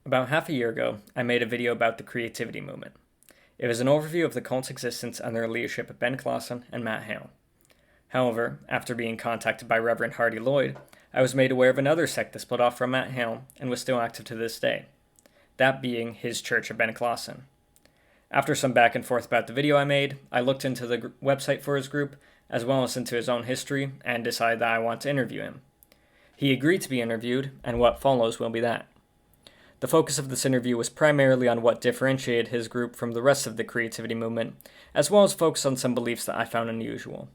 About half a year ago, I made a video about the creativity movement. It was an overview of the cult's existence under the leadership of Ben Klassen and Matt Hale. However, after being contacted by Reverend Hardy Lloyd, I was made aware of another sect that split off from Matt Hale and was still active to this day, that being his Church of Ben Klassen. After some back and forth about the video I made, I looked into the website for his group, as well as into his own history, and decided that I want to interview him. He agreed to be interviewed, and what follows will be that. The focus of this interview was primarily on what differentiated his group from the rest of the creativity movement, as well as focus on some beliefs that I found unusual.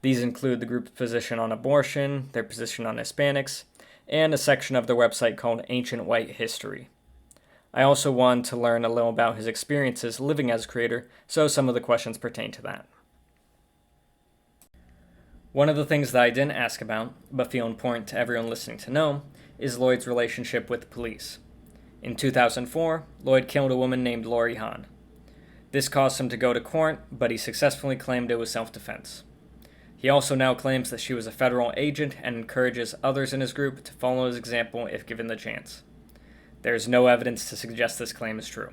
These include the group's position on abortion, their position on Hispanics, and a section of their website called Ancient White History. I also wanted to learn a little about his experiences living as a creator, so some of the questions pertain to that. One of the things that I didn't ask about, but feel important to everyone listening to know, is Lloyd's relationship with the police. In 2004, Lloyd killed a woman named Lori Hahn. This caused him to go to court, but he successfully claimed it was self-defense. He also now claims that she was a federal agent and encourages others in his group to follow his example if given the chance. There is no evidence to suggest this claim is true.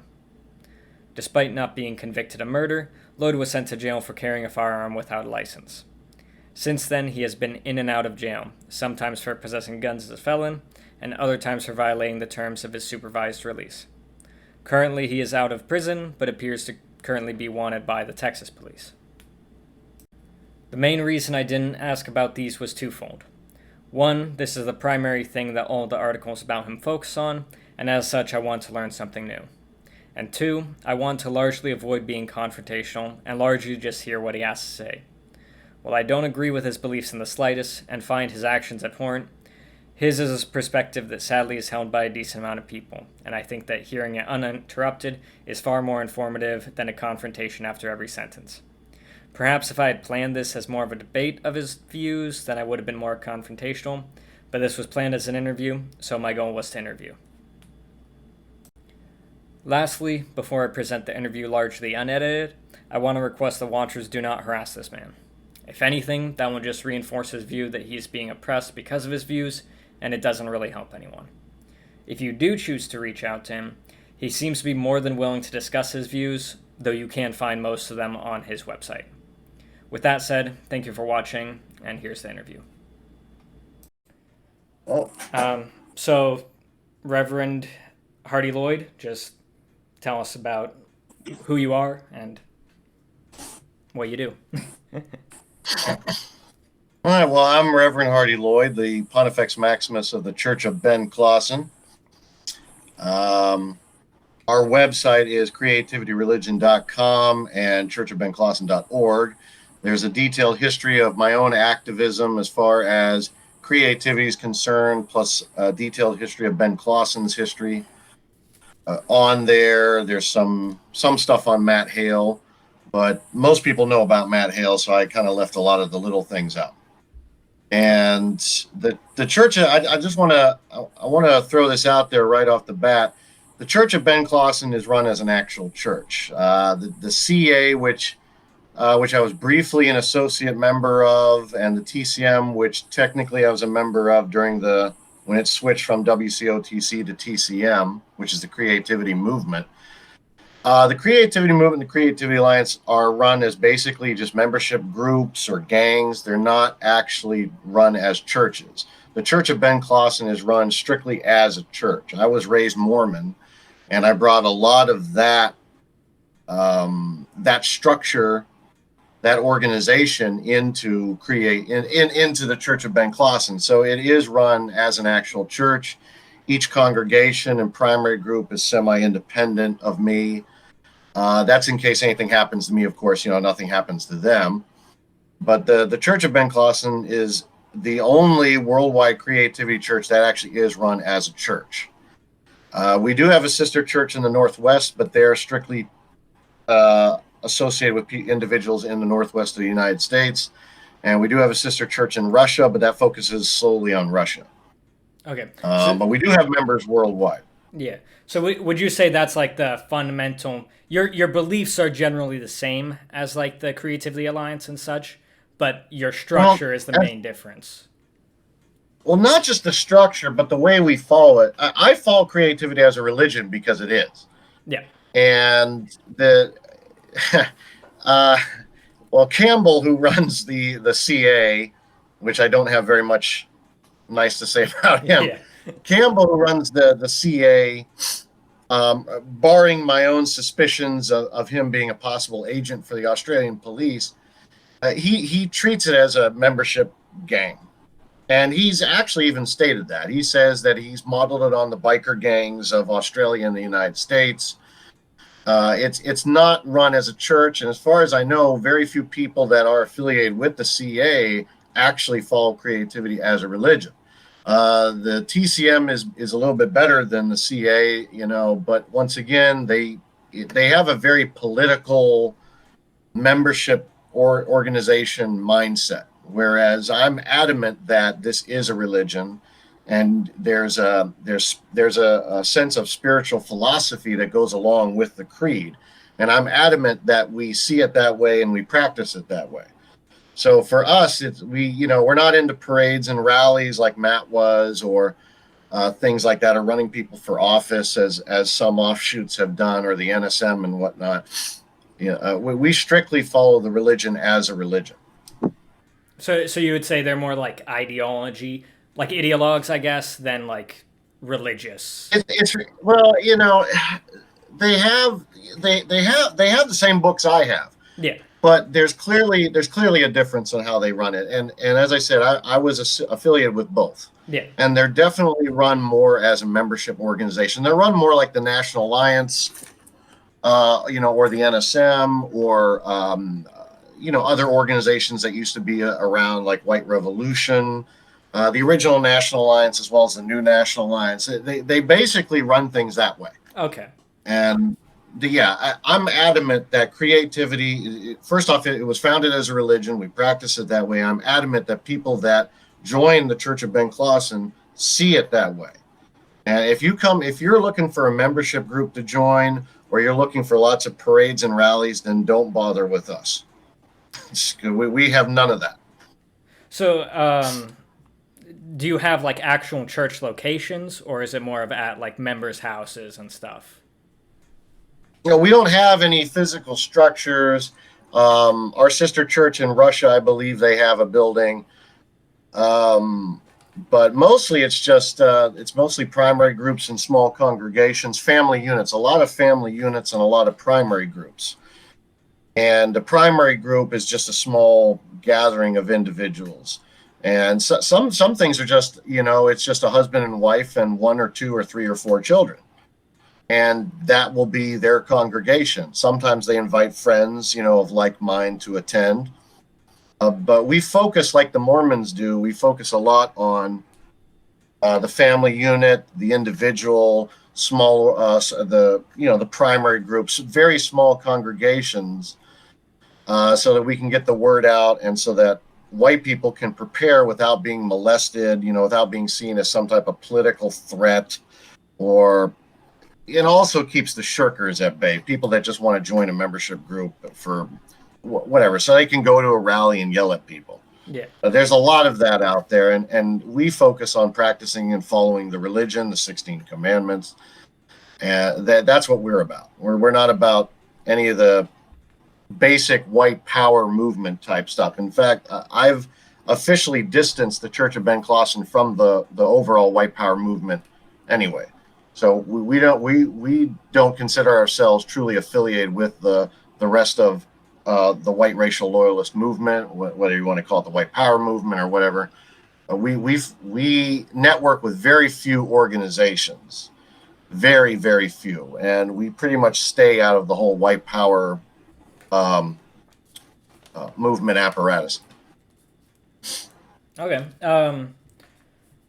Despite not being convicted of murder, Lloyd was sent to jail for carrying a firearm without a license. Since then, he has been in and out of jail, sometimes for possessing guns as a felon, and other times for violating the terms of his supervised release. Currently, he is out of prison, but appears to currently be wanted by the Texas police. The main reason I didn't ask about these was twofold. One, this is the primary thing that all the articles about him focus on, and as such I want to learn something new. And two, I want to largely avoid being confrontational and largely just hear what he has to say. While I don't agree with his beliefs in the slightest and find his actions abhorrent, his is a perspective that sadly is held by a decent amount of people, and I think that hearing it uninterrupted is far more informative than a confrontation after every sentence. Perhaps if I had planned this as more of a debate of his views, then I would have been more confrontational, but this was planned as an interview, so my goal was to interview. Lastly, before I present the interview largely unedited, I want to request the watchers do not harass this man. If anything, that will just reinforce his view that he is being oppressed because of his views, and it doesn't really help anyone. If you do choose to reach out to him, he seems to be more than willing to discuss his views, though you can find most of them on his website. With that said, thank you for watching, and here's the interview. Oh, So, Reverend Hardy Lloyd, just tell us about who you are and what you do. all right. Well, I'm Reverend Hardy Lloyd, the Pontifex Maximus of the Church of Ben Klassen. Our website is creativityreligion.com and churchofbenklassen.org. There's a detailed history of my own activism as far as creativity is concerned, plus a detailed history of Ben Klassen's history. On there, there's some stuff on Matt Hale, but most people know about Matt Hale, so I kind of left a lot of the little things out. And the church, I just want to throw this out there right off the bat. The Church of Ben Klassen is run as an actual church. The CA, which I was briefly an associate member of, and the TCM, which technically I was a member of when it switched from WCOTC to TCM, which is the Creativity Movement. The Creativity Movement and the Creativity Alliance are run as basically just membership groups or gangs. They're not actually run as churches. The Church of Ben Klassen is run strictly as a church. I was raised Mormon, and I brought a lot of that structure, that organization into into the Church of Ben Klassen. So it is run as an actual church. Each congregation and primary group is semi-independent of me. That's in case anything happens to me. Of course, nothing happens to them. But the Church of Ben Klassen is the only worldwide creativity church that actually is run as a church. We do have a sister church in the Northwest, but they're strictly associated with individuals in the Northwest of the United States. And we do have a sister church in Russia, but that focuses solely on Russia. Okay. But we do have members worldwide. Yeah. So would you say that's like the fundamental? Your beliefs are generally the same as like the Creativity Alliance and such, but your structure is the main difference. well, not just the structure, but the way we follow it. I follow creativity as a religion because it is. Yeah. And the uh, well, Campbell, who runs the CA, which I don't have very much nice to say about him. Yeah. Campbell, who runs the CA, barring my own suspicions of him being a possible agent for the Australian police, he treats it as a membership gang. And he's actually even stated that. He says that he's modeled it on the biker gangs of Australia and the United States. It's not run as a church, and as far as I know, very few people that are affiliated with the CA actually follow creativity as a religion. The TCM is a little bit better than the CA, but once again, they have a very political membership or organization mindset, whereas I'm adamant that this is a religion, and there's a sense of spiritual philosophy that goes along with the creed, and I'm adamant that we see it that way and we practice it that way. So for us, we're not into parades and rallies like Matt was, or things like that, or running people for office as some offshoots have done, or the NSM and whatnot. We strictly follow the religion as a religion. So you would say they're more like ideology, like ideologues, I guess, than like religious. It's well, they have the same books I have. Yeah. But there's clearly a difference in how they run it, and as I said, I was affiliated with both. Yeah. And they're definitely run more as a membership organization. They're run more like the National Alliance, or the NSM, or other organizations that used to be around, like White Revolution, the original National Alliance, as well as the new National Alliance. They basically run things that way. Okay. And I'm adamant that creativity, first off, it was founded as a religion. We practice it that way. I'm adamant that people that join the Church of Ben Klassen see it that way. And if you're looking for a membership group to join, or you're looking for lots of parades and rallies, then don't bother with us. We have none of that. So, do you have like actual church locations, or is it more of at like members' houses and stuff? We don't have any physical structures. Our sister church in Russia, I believe they have a building. But mostly it's mostly primary groups and small congregations, family units, a lot of family units and a lot of primary groups. And the primary group is just a small gathering of individuals. And some things are just, it's just a husband and wife and 1 or 2 or 3 or 4 children. And that will be their congregation. Sometimes they invite friends, of like mind to attend. But we focus, like the Mormons do, we focus a lot on the family unit, the individual, small, the primary groups, very small congregations, so that we can get the word out, and so that white people can prepare without being molested, without being seen as some type of political threat, or it also keeps the shirkers at bay, people that just want to join a membership group for whatever, so they can go to a rally and yell at people. Yeah. There's a lot of that out there, and we focus on practicing and following the religion, the 16 commandments, and that's what we're about. We're not about any of the basic white power movement type stuff. In fact, I've officially distanced the Church of Ben Klassen from the overall white power movement anyway. So we don't consider ourselves truly affiliated with the rest of the white racial loyalist movement, whether you want to call it the white power movement or whatever. We network with very few organizations, very, very few, and we pretty much stay out of the whole white power movement apparatus. Okay.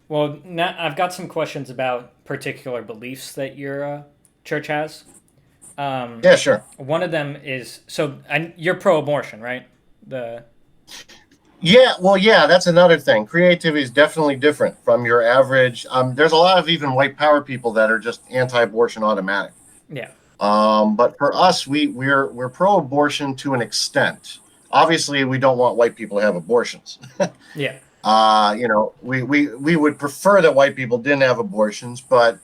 Well, now I've got some questions about particular beliefs that your church has. Yeah, sure. One of them is, you're pro-abortion, right? Yeah, well, yeah, that's another thing. Creativity is definitely different from your average. There's a lot of even white power people that are just anti-abortion automatic. Yeah. But for us, we're pro-abortion to an extent. Obviously, we don't want white people to have abortions. Yeah. We would prefer that white people didn't have abortions, but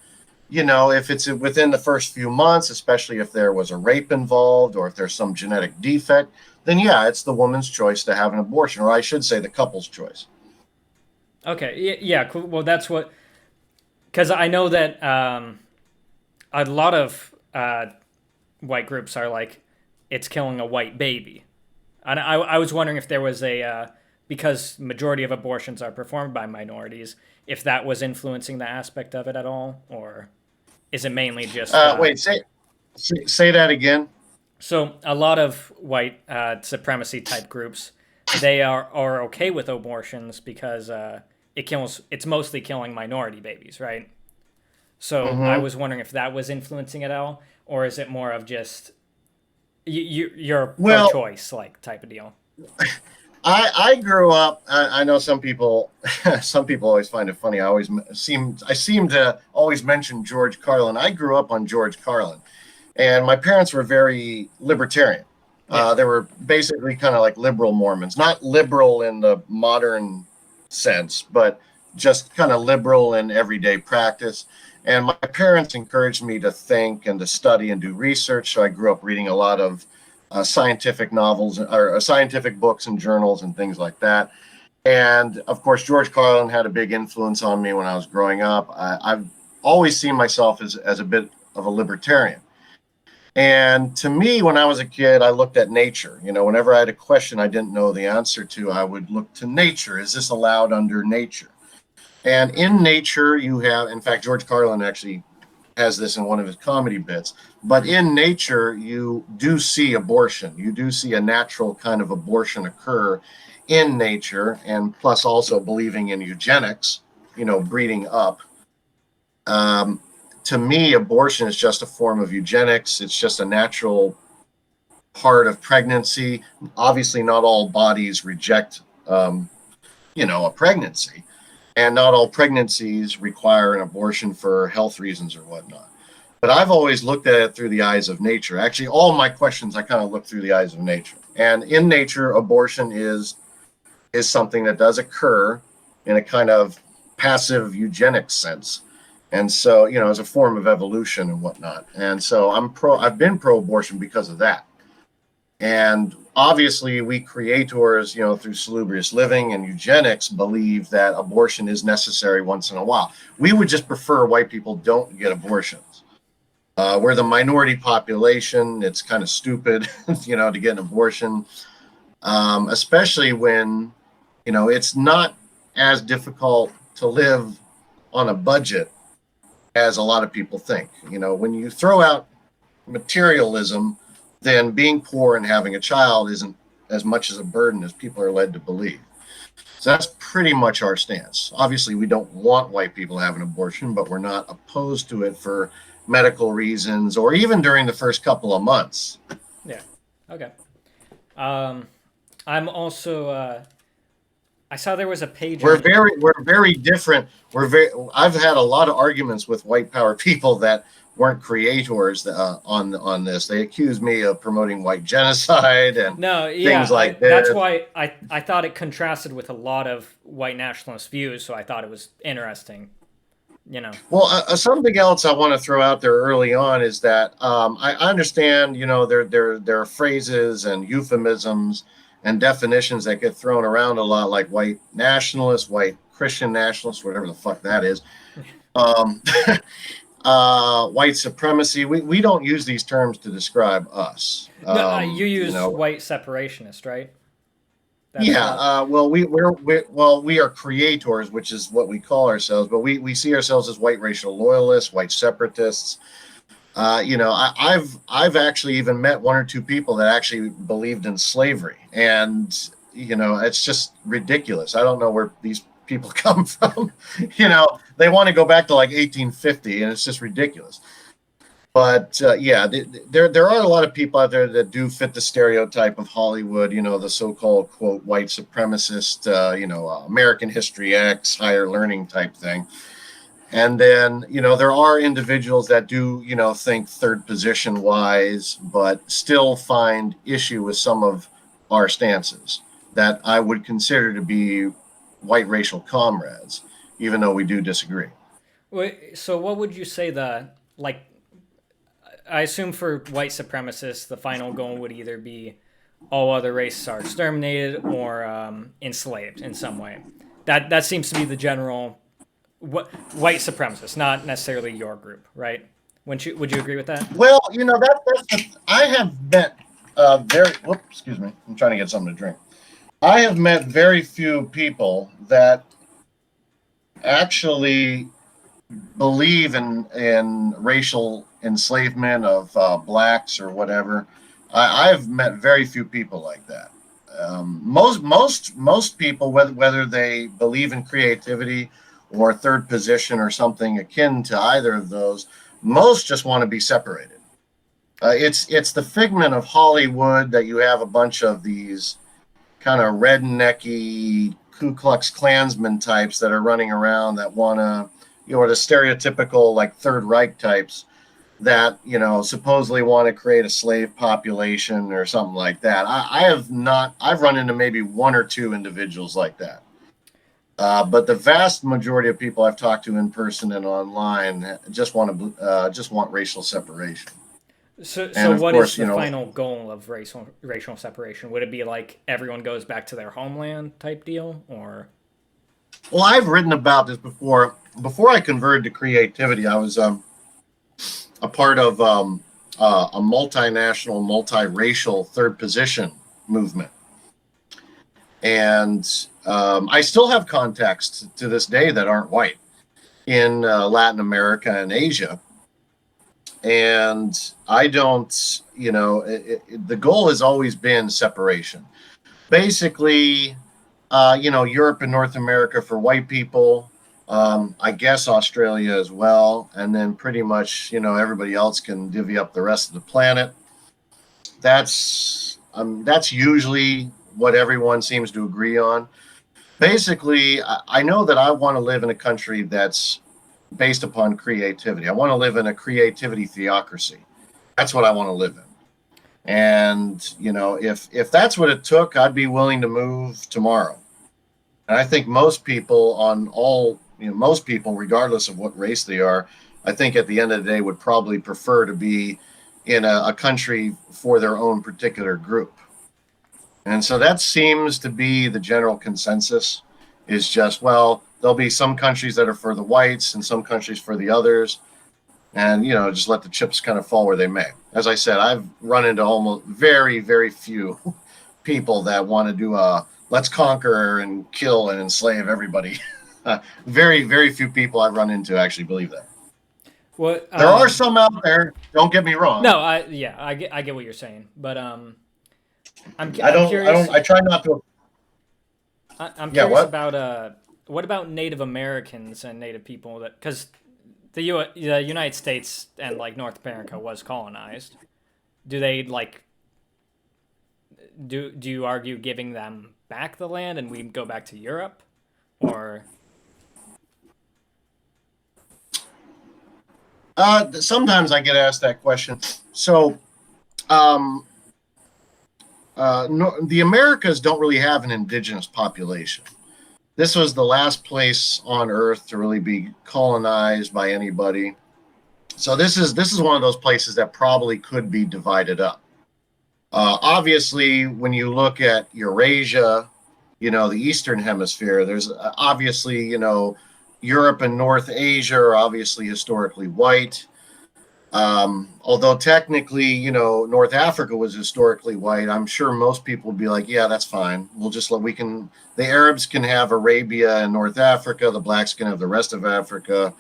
if it's within the first few months, especially if there was a rape involved or if there's some genetic defect, then yeah, it's the woman's choice to have an abortion, or I should say the couple's choice. Okay, yeah, cool. Well, that's what, because I know that a lot of white groups are like, it's killing a white baby. And I was wondering if there was because majority of abortions are performed by minorities, if that was influencing the aspect of it at all, or is it mainly just Wait, say that again. so a lot of white supremacy type groups, they are okay with abortions because it's mostly killing minority babies, right? So I Hmm. was wondering if that was influencing it all, or is it more of just you're Well, pro-choice like type of deal? I grew up. I know some people some people always find it funny. I seem to always mention George Carlin. I grew up on George Carlin, and my parents were very libertarian. Yeah. They were basically kind of like liberal Mormons, not liberal in the modern sense, but just kind of liberal in everyday practice. And my parents encouraged me to think and to study and do research. So I grew up reading a lot of scientific novels or scientific books and journals and things like that. And of course, George Carlin had a big influence on me when I was growing up. I've always seen myself as a bit of a libertarian. And to me, when I was a kid, I looked at nature. Whenever I had a question I didn't know the answer to, I would look to nature. Is this allowed under nature? And in nature, you have, in fact, George Carlin actually has this in one of his comedy bits. But in nature, you do see abortion. You do see a natural kind of abortion occur in nature, and plus also believing in eugenics, breeding up. Um, to me, abortion is just a form of eugenics. It's just a natural part of pregnancy. Obviously, not all bodies reject, a pregnancy, and not all pregnancies require an abortion for health reasons or whatnot. But I've always looked at it through the eyes of nature. Actually, all my questions I kind of look through the eyes of nature. And in nature, abortion is something that does occur in a kind of passive eugenics sense. And so, as a form of evolution and whatnot. And so I've been pro abortion because of that. And obviously, we creators, through salubrious living and eugenics, believe that abortion is necessary once in a while. We would just prefer white people don't get abortions. We're the minority population. It's kind of stupid, to get an abortion, especially when, it's not as difficult to live on a budget as a lot of people think. When you throw out materialism, then being poor and having a child isn't as much as a burden as people are led to believe. So that's pretty much our stance. Obviously, we don't want white people to have an abortion, but we're not opposed to it for medical reasons or even during the first couple of months. Yeah. Okay. Um, I'm also. I saw there was a page on. We're very different. I've had a lot of arguments with white power people that weren't creators on this. They accuse me of promoting white genocide and No, things yeah, like that's this. why I thought it contrasted with a lot of white nationalist views, so I thought it was interesting. You know. Well, something else I want to throw out there early on is that I understand, there are phrases and euphemisms and definitions that get thrown around a lot, like white nationalists, white Christian nationalists, whatever the fuck that is, um, white supremacy. We don't use these terms to describe us. No, you use white separationist, right? That's Yeah, well, we are creators, which is what we call ourselves, but we see ourselves as white racial loyalists, white separatists. I've actually even met one or two people that actually believed in slavery, and it's just ridiculous. I don't know where these people come from. They want to go back to like 1850, and it's just ridiculous. But yeah, there are a lot of people out there that do fit the stereotype of Hollywood, the so-called quote white supremacist, American History X, higher learning type thing. And then, there are individuals that do, think third position wise, but still find issue with some of our stances that I would consider to be white racial comrades, even though we do disagree. Wait, so what would you say like, I assume for white supremacists, the final goal would either be all other races are exterminated or enslaved in some way. That seems to be the general white supremacists, not necessarily your group, right? Would you agree with that? Well, I have met excuse me, I'm trying to get something to drink. I have met very few people that actually believe in racial enslavement of blacks or whatever. I've met very few people like that. Most people, whether they believe in creativity or third position or something akin to either of those, most just want to be separated. It's the figment of Hollywood that you have a bunch of these kind of rednecky Ku Klux Klansman types that are running around that want to, or the stereotypical like Third Reich types that supposedly want to create a slave population or something like that. I've run into maybe one or two individuals like that. But the vast majority of people I've talked to in person and online just want racial separation. So what is the final goal of racial separation? Would it be like everyone goes back to their homeland type deal, or? Well, I've written about this before. Before I converted to creativity, I was a part of a multinational, multiracial third position movement. And I still have contacts to this day that aren't white in Latin America and Asia. And I don't, the goal has always been separation. Basically, Europe and North America for white people, I guess Australia as well. And then pretty much, everybody else can divvy up the rest of the planet. That's usually what everyone seems to agree on. Basically, I know that I want to live in a country that's based upon creativity. I want to live in a creativity theocracy. That's what I want to live in. And, if that's what it took, I'd be willing to move tomorrow. And I think most people most people, regardless of what race they are, I think at the end of the day would probably prefer to be in a country for their own particular group. And so that seems to be the general consensus, is just, well, there'll be some countries that are for the whites and some countries for the others. And, just let the chips kind of fall where they may. As I said, I've run into almost very, very few people that want to do let's conquer and kill and enslave everybody. Very, very few people I've run into actually believe that. There are some out there, don't get me wrong. No, I get what you're saying, but I'm curious. I try not to. I'm curious about what about Native Americans and Native people, that because the United States and like North America was colonized. Do they do you argue giving them back the land and we go back to Europe, or? Sometimes I get asked that question. So, the Americas don't really have an indigenous population. This was the last place on Earth to really be colonized by anybody. So this is one of those places that probably could be divided up. Obviously, when you look at Eurasia, the Eastern Hemisphere, there's obviously, Europe and North Asia are obviously historically white. Although technically, North Africa was historically white, I'm sure most people would be like, yeah, that's fine. The Arabs can have Arabia and North Africa, the blacks can have the rest of Africa.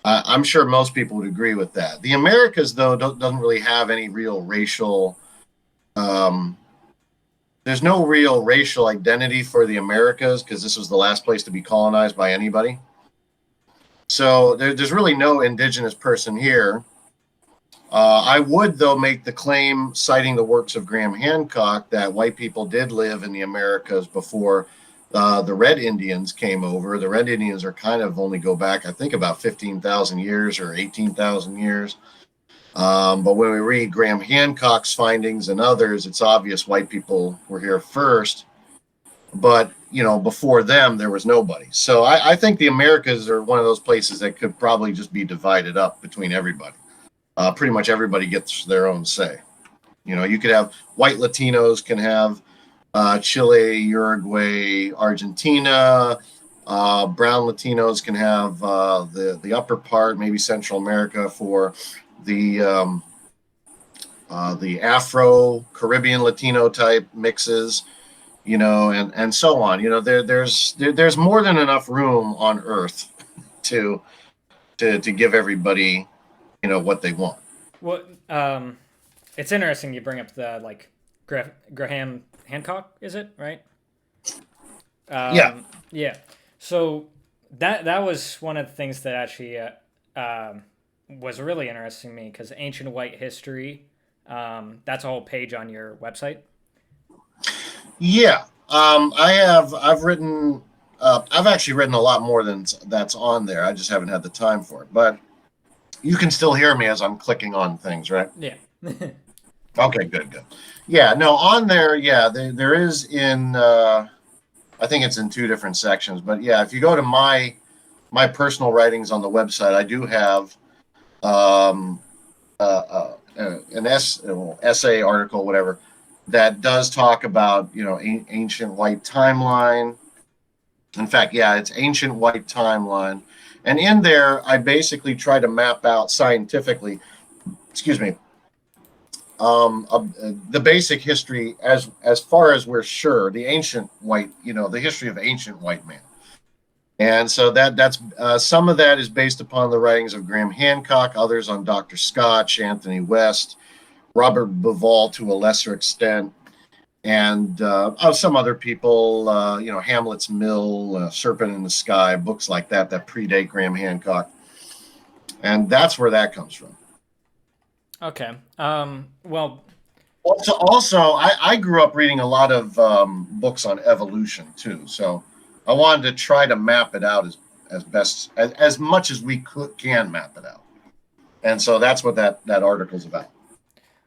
I'm sure most people would agree with that. The Americas, though, doesn't really have any real racial, there's no real racial identity for the Americas because this was the last place to be colonized by anybody. So there's really no indigenous person here. I would, though, make the claim, citing the works of Graham Hancock, that white people did live in the Americas before the Red Indians came over. The Red Indians are kind of only go back, I think, about 15,000 years or 18,000 years. But when we read Graham Hancock's findings and others, it's obvious white people were here first. But, before them, there was nobody. So I think the Americas are one of those places that could probably just be divided up between everybody. Pretty much everybody gets their own say. You could have white Latinos can have Chile, Uruguay, Argentina. Brown Latinos can have the upper part, maybe Central America for the Afro Caribbean Latino type mixes, and so on. There's more than enough room on Earth to give everybody, what they want. Well, it's interesting you bring up the like Graham Hancock, is it right? Yeah. Yeah. So that was one of the things that actually was really interesting to me because ancient white history. That's a whole page on your website. Yeah. I've written. I've actually written a lot more than that's on there. I just haven't had the time for it. But you can still hear me as I'm clicking on things, right? Yeah. Okay, good. Yeah, no, on there, yeah, there is in, I think it's in two different sections, but yeah, if you go to my personal writings on the website, I do have an essay, article, whatever, that does talk about, ancient white timeline. In fact, yeah, it's ancient white timeline. And in there, I basically try to map out scientifically, excuse me, the basic history as far as we're sure, the ancient white, the history of ancient white man. And so that's some of that is based upon the writings of Graham Hancock, others on Dr. Scotch, Anthony West, Robert Bauval to a lesser extent, and of some other people, Hamlet's Mill, Serpent in the Sky, books like that predate Graham Hancock. And that's where that comes from. Okay. Well. Also, I grew up reading a lot of books on evolution too. So I wanted to try to map it out as best as much as we can map it out. And so that's what that article's about.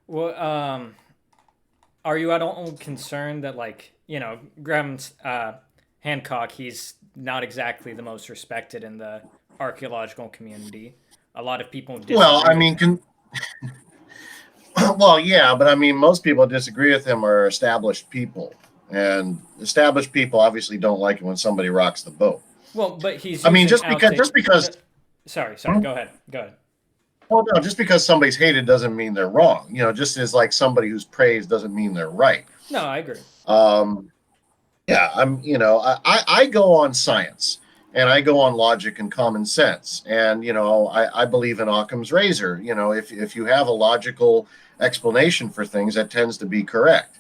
Well, are you at all concerned that Graham Hancock, he's not exactly the most respected in the archaeological community? A lot of people disagree. Well, I mean, well, yeah, but I mean, most people disagree with him are established people, and established people obviously don't like it when somebody rocks the boat. Well, but he's. I mean, just because. Sorry. Go ahead. Oh no, just because somebody's hated doesn't mean they're wrong. Just as like somebody who's praised doesn't mean they're right. No, I agree. Yeah, I go on science and I go on logic and common sense, and I believe in Occam's razor. If you have a logical explanation for things, that tends to be correct.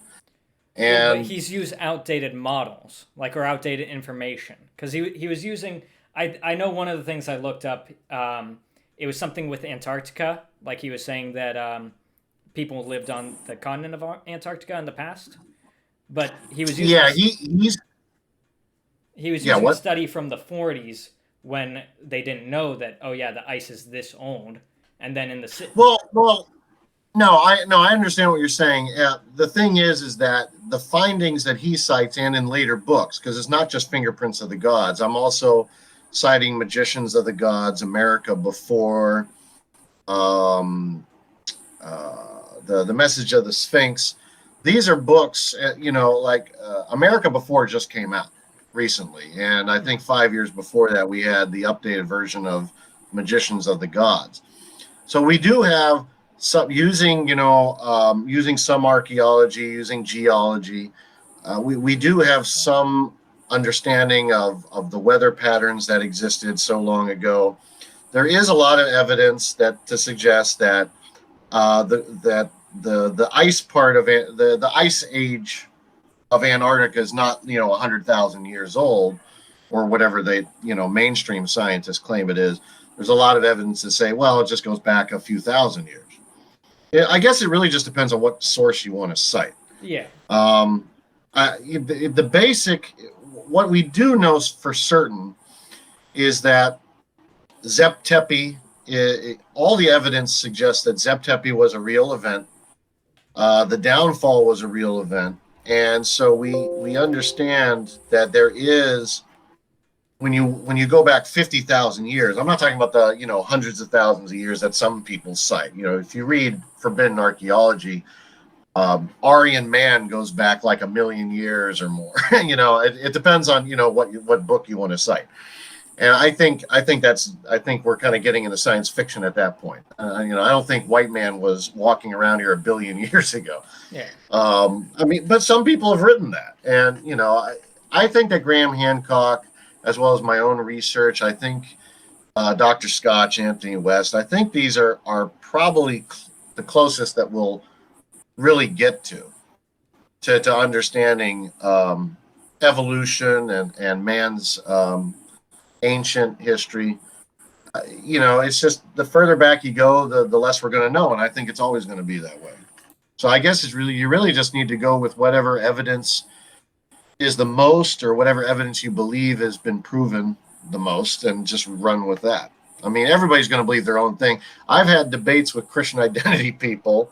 And but he's used outdated models, or outdated information, because he was using. I know one of the things I looked up. It was something with Antarctica. Like he was saying that people lived on the continent of Antarctica in the past, but he was using. Yeah, he was using a study from the 40s when they didn't know that. Oh yeah, the ice is this old, and then in the well. No, I understand what you're saying. The thing is that the findings that he cites and in later books, because it's not just Fingerprints of the Gods. I'm also citing Magicians of the Gods, America Before, the Message of the Sphinx. These are books, America Before just came out recently, and I think 5 years before that we had the updated version of Magicians of the Gods. So we do have some using some archaeology, using geology. We do have some understanding of the weather patterns that existed so long ago. There is a lot of evidence to suggest that the ice part of the ice age of Antarctica is not 100,000 years old, or whatever mainstream scientists claim it is. There's a lot of evidence to say, well, it just goes back a few thousand years. I guess it really just depends on what source you want to cite. Yeah. The basic, what we do know for certain is that Zep Tepi, all the evidence suggests that Zep Tepi was a real event. The downfall was a real event. And so we understand that there is, when you go back 50,000 years, I'm not talking about the hundreds of thousands of years that some people cite. If you read forbidden archaeology, Aryan man goes back like a million years or more. It depends on what book you want to cite. And I think we're kind of getting into science fiction at that point. I don't think white man was walking around here a billion years ago. Yeah. But some people have written that, and I think that Graham Hancock, as well as my own research, I think Dr. Scotch, Anthony West, I think these are probably the closest that we'll really get to understanding evolution and man's ancient history. It's just the further back you go, the less we're going to know, and I think it's always going to be that way. So I guess you really just need to go with whatever evidence is the most, or whatever evidence you believe has been proven the most, and just run with that. I mean, everybody's going to believe their own thing. I've had debates with Christian identity people,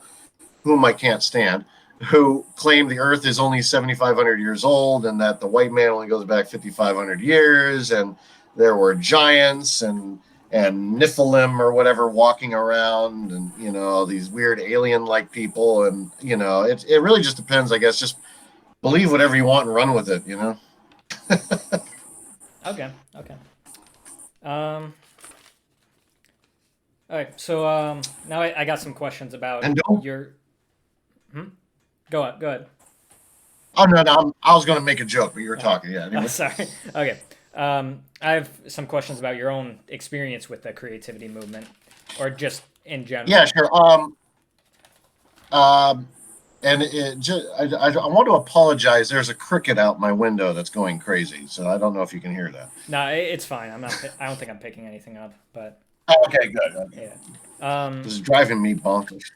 whom I can't stand, who claim the earth is only 7,500 years old and that the white man only goes back 5,500 years, and there were giants and Nephilim or whatever walking around, and these weird alien-like people, and it really just depends, I guess. Just believe whatever you want and run with it. Okay. All right. So now I got some questions about your. Go ahead. Oh no, I was going to make a joke, but you were talking. Yeah. Anyway. Oh, sorry. Okay. I have some questions about your own experience with the creativity movement, or just in general. Yeah, sure. And I want to apologize. There's a cricket out my window that's going crazy, so I don't know if you can hear that. No, it's fine. I don't think I'm picking anything up, but. Okay, good. Okay. Yeah. This is driving me bonkers.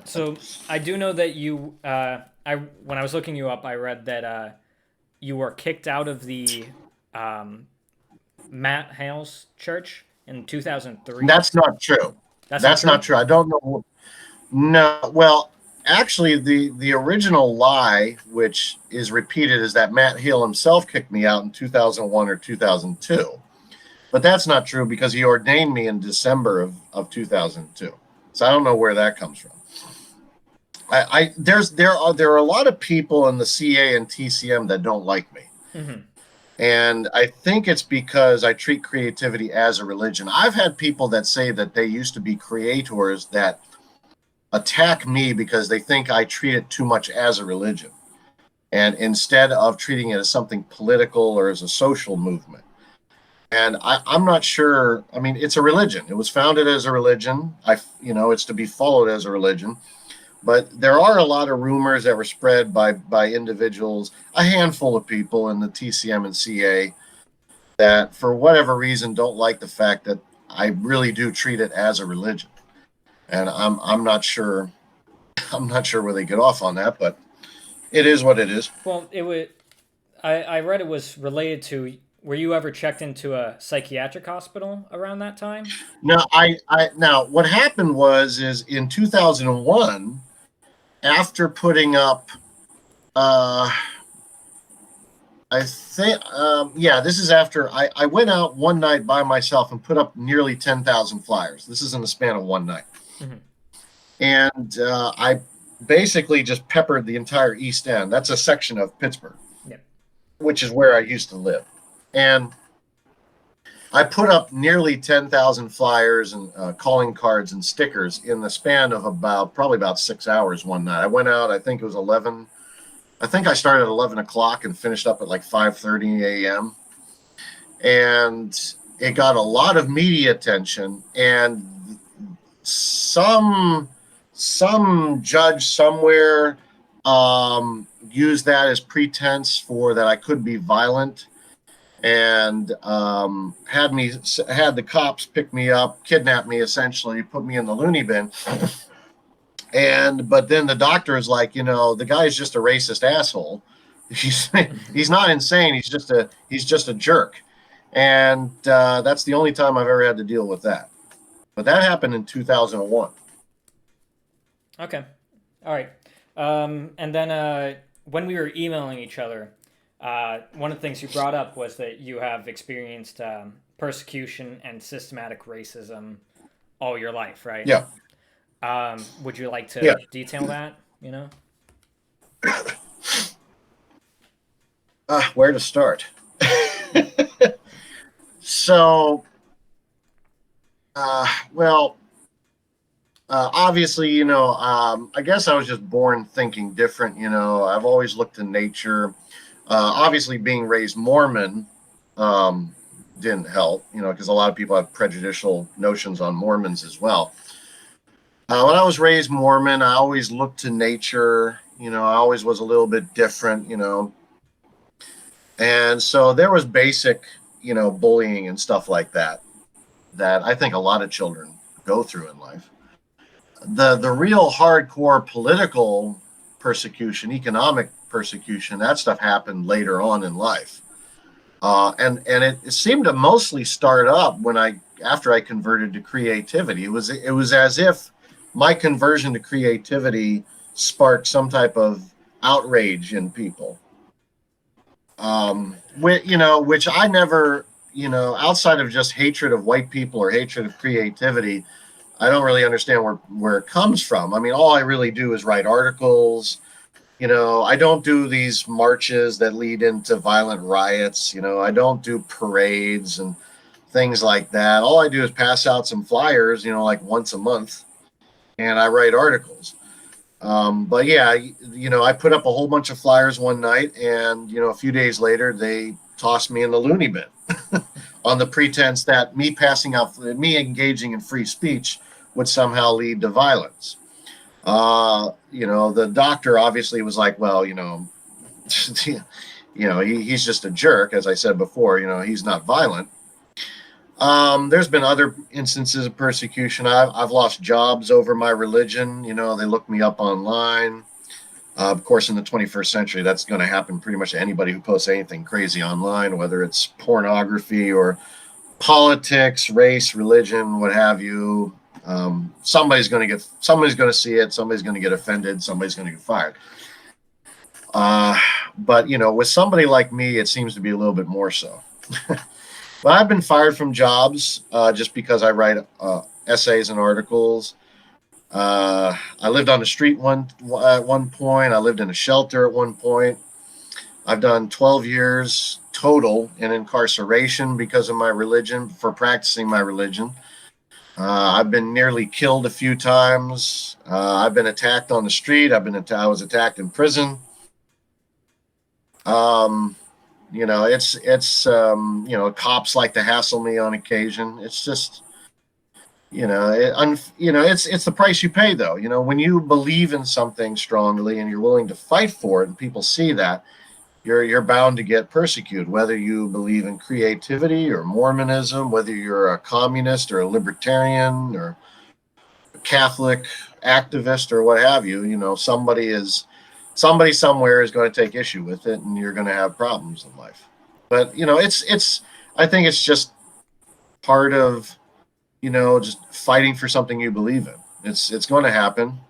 So I do know that you. When I was looking you up, I read that you were kicked out of the Matt Hale's church in 2003. That's not true. That's not true. I don't know. No, well, actually, the original lie, which is repeated, is that Matt Hale himself kicked me out in 2001 or 2002. But that's not true, because he ordained me in December of 2002. So I don't know where that comes from. There are a lot of people in the CA and TCM that don't like me. Mm-hmm. And I think it's because I treat creativity as a religion. I've had people that say that they used to be creators that attack me because they think I treat it too much as a religion, and instead of treating it as something political or as a social movement. And I'm not sure. I mean, it's a religion. It was founded as a religion. It's to be followed as a religion. But there are a lot of rumors that were spread by individuals, a handful of people in the TCM and CA, that for whatever reason don't like the fact that I really do treat it as a religion. And I'm not sure. I'm not sure where they get off on that, but it is what it is. Well, it would. I read it was related to. Were you ever checked into a psychiatric hospital around that time? No, now what happened is in 2001, after putting up, I think, this is after I went out one night by myself and put up nearly 10,000 flyers. This is in the span of one night. Mm-hmm. And I basically just peppered the entire East End. That's a section of Pittsburgh, which is where I used to live. And I put up nearly 10,000 flyers and calling cards and stickers in the span of probably about 6 hours one night. I went out, I think it was 11. I think I started at 11 o'clock and finished up at like 5:30 a.m. And it got a lot of media attention. And some judge somewhere used that as pretense for that I could be violent, and had the cops pick me up, kidnap me, essentially, put me in the loony bin. But then the doctor is like, the guy's just a racist asshole. He's not insane. He's just a jerk. And that's the only time I've ever had to deal with that. But that happened in 2001. Okay. All right. And then when we were emailing each other, one of the things you brought up was that you have experienced persecution and systematic racism all your life, right? Yeah. Would you like Yeah. to detail that? You know? Where to start? So, well, obviously, I guess I was just born thinking different. I've always looked to nature. Obviously, being raised Mormon um, didn't help, because a lot of people have prejudicial notions on Mormons as well. When I was raised Mormon, I always looked to nature. I always was a little bit different, and so there was basic, bullying and stuff like that that I think a lot of children go through in life. The real hardcore political persecution, economic persecution, that stuff happened later on in life. And it seemed to mostly start up when after I converted to creativity. It was as if my conversion to creativity sparked some type of outrage in people. Which I never, outside of just hatred of white people or hatred of creativity, I don't really understand where it comes from. I mean, all I really do is write articles. I don't do these marches that lead into violent riots. I don't do parades and things like that. All I do is pass out some flyers, like once a month, and I write articles. But yeah, I put up a whole bunch of flyers one night, and a few days later, they tossed me in the loony bin on the pretense that me engaging in free speech would somehow lead to violence. The doctor obviously was like, well, he's just a jerk, as I said before. He's not violent. There's been other instances of persecution. I've lost jobs over my religion. They look me up online. Of course, in the 21st century, that's going to happen pretty much to anybody who posts anything crazy online, whether it's pornography or politics, race, religion, what have you. Somebody's going to see it. Somebody's going to get offended. Somebody's going to get fired. But with somebody like me, it seems to be a little bit more so. But I've been fired from jobs just because I write essays and articles. I lived on the street at one point. I lived in a shelter at one point. I've done 12 years total in incarceration because of my religion, for practicing my religion. I've been nearly killed a few times. I've been attacked on the street. I was attacked in prison. Cops like to hassle me on occasion. It's just, it's the price you pay, though. When you believe in something strongly and you're willing to fight for it, and people see that, you're bound to get persecuted, whether you believe in creativity or Mormonism, whether you're a communist or a libertarian or a Catholic activist or what have you. Somebody somewhere is going to take issue with it, and you're going to have problems in life. But I think it's just part of just fighting for something you believe in. It's going to happen.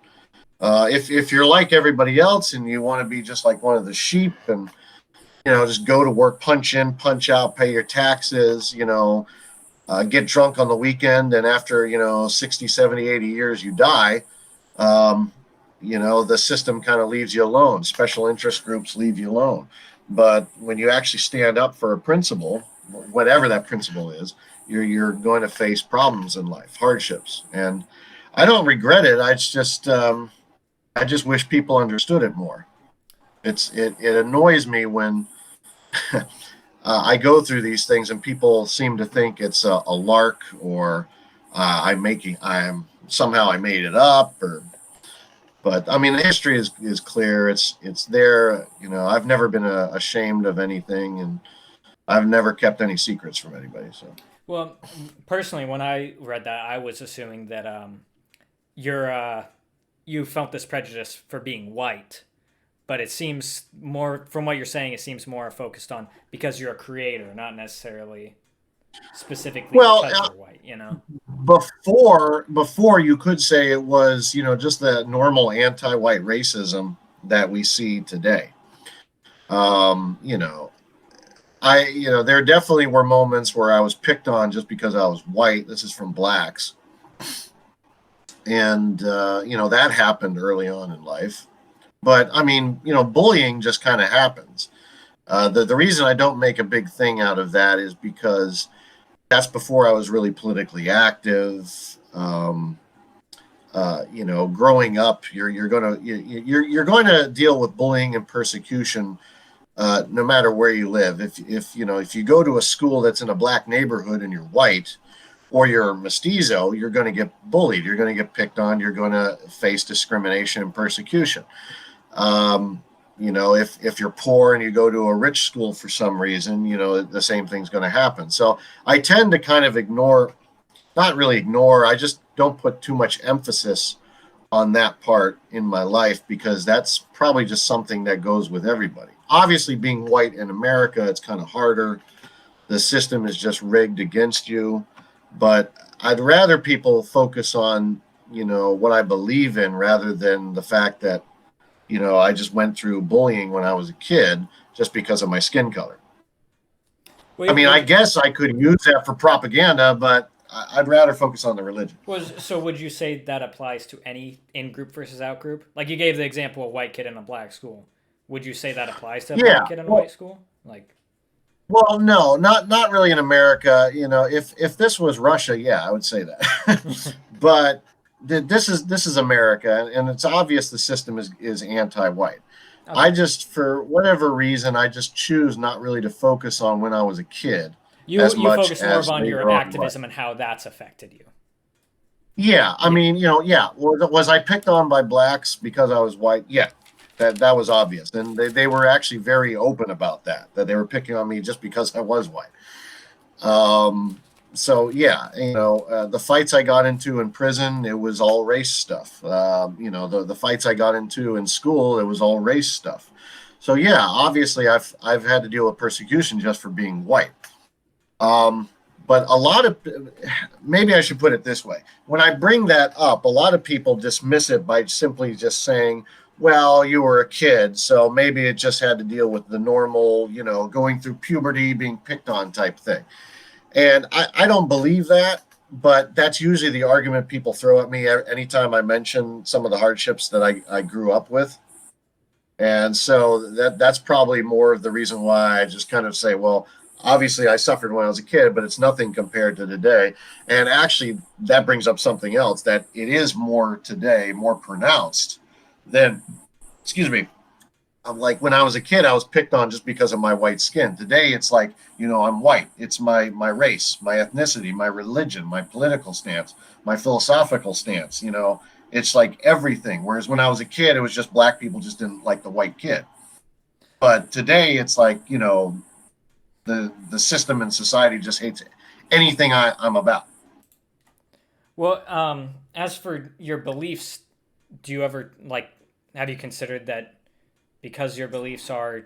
If you're like everybody else and you want to be just like one of the sheep and just go to work, punch in, punch out, pay your taxes, get drunk on the weekend, and after 60, 70, 80 years you die, the system kind of leaves you alone. Special interest groups leave you alone. But when you actually stand up for a principle, whatever that principle is, you're going to face problems in life, hardships. And I don't regret it. I just wish people understood it more. It annoys me when I go through these things and people seem to think it's a lark, or I made it up, but I mean, the history is clear. It's there. I've never been ashamed of anything, and I've never kept any secrets from anybody. So, Well, personally, when I read that, I was assuming that you felt this prejudice for being white, but it seems more, from what you're saying, it seems more focused on because you're a creator, not necessarily specifically because you're white. before you could say it was just the normal anti-white racism that we see today. You know, there definitely were moments where I was picked on just because I was white. This is from blacks. And, that happened early on in life. But I mean, bullying just kind of happens. The reason I don't make a big thing out of that is because that's before I was really politically active. Growing up, you're going to deal with bullying and persecution no matter where you live. If you go to a school that's in a black neighborhood and you're white, or you're mestizo, you're going to get bullied. You're going to get picked on. You're going to face discrimination and persecution. If you're poor and you go to a rich school for some reason, the same thing's going to happen. So I tend to kind of not really ignore, I just don't put too much emphasis on that part in my life because that's probably just something that goes with everybody. Obviously, being white in America, it's kind of harder. The system is just rigged against you. But I'd rather people focus on, what I believe in rather than the fact that, I just went through bullying when I was a kid just because of my skin color. I mean, I guess I could use that for propaganda, but I'd rather focus on the religion. So would you say that applies to any in-group versus out-group? Like you gave the example of a white kid in a black school. Would you say that applies to a black kid in a white school? Well, no, not really in America. If this was Russia, yeah, I would say that. But this is America, and it's obvious the system is anti-white. Okay. I just, for whatever reason, I just choose not really to focus on when I was a kid. You focus more on your activism and how that's affected you. Yeah, I mean, yeah. Was I picked on by blacks because I was white? Yeah. That was obvious, and they were actually very open about that they were picking on me just because I was white. So yeah, the fights I got into in prison, it was all race stuff. The fights I got into in school, it was all race stuff. So yeah, obviously I've had to deal with persecution just for being white. But maybe I should put it this way: when I bring that up, a lot of people dismiss it by simply just saying, well, you were a kid, so maybe it just had to deal with the normal, going through puberty, being picked on type thing. And I don't believe that, but that's usually the argument people throw at me anytime I mention some of the hardships that I grew up with. And so that's probably more of the reason why I just kind of say, well, obviously I suffered when I was a kid, but it's nothing compared to today. And actually, that brings up something else, that it is more today, more pronounced than, like when I was a kid, I was picked on just because of my white skin. Today, it's like, I'm white. It's my race, my ethnicity, my religion, my political stance, my philosophical stance. It's like everything. Whereas when I was a kid, it was just black people just didn't like the white kid. But today, it's like, the system and society just hates anything I'm about. Well, as for your beliefs, do you ever have you considered that because your beliefs are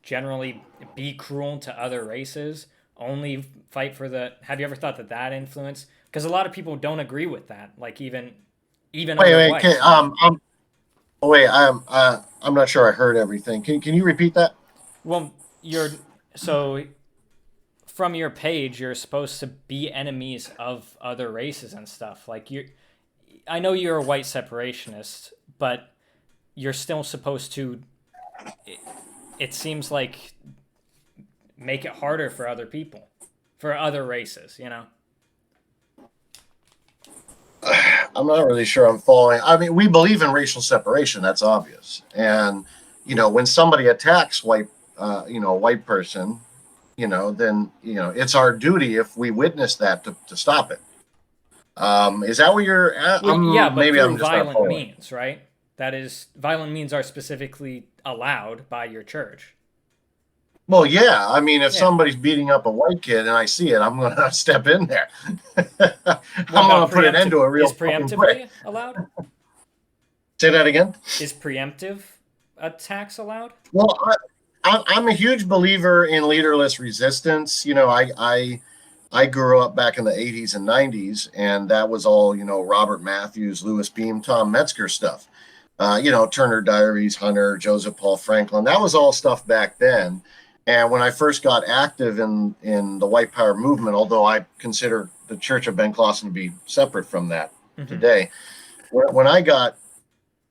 generally be cruel to other races, only fight for have you ever thought that influence? Because a lot of people don't agree with that. Like even wait, I'm not sure I heard everything. Can you repeat that? Well, so from your page, you're supposed to be enemies of other races and stuff. I know you're a white separationist, but you're still supposed to, it seems like, make it harder for other people, for other races, I'm not really sure I'm following. I mean, we believe in racial separation. That's obvious. And, when somebody attacks a white person, then, it's our duty if we witness that to stop it. Is that what you're at? Yeah, but maybe through violent means, right? That is, violent means are specifically allowed by your church. Well, yeah. I mean, if somebody's beating up a white kid and I see it, I'm going to step in there. I'm going to put an end to it real quick. Is preemptively allowed? Say that again? Is preemptive attacks allowed? Well, I'm a huge believer in leaderless resistance. I grew up back in the 80s and 90s, and that was all, Robert Matthews, Louis Beam, Tom Metzger stuff. Turner Diaries, Hunter, Joseph Paul Franklin. That was all stuff back then. And when I first got active in the white power movement, although I consider the Church of Ben Klassen to be separate from that today, when I got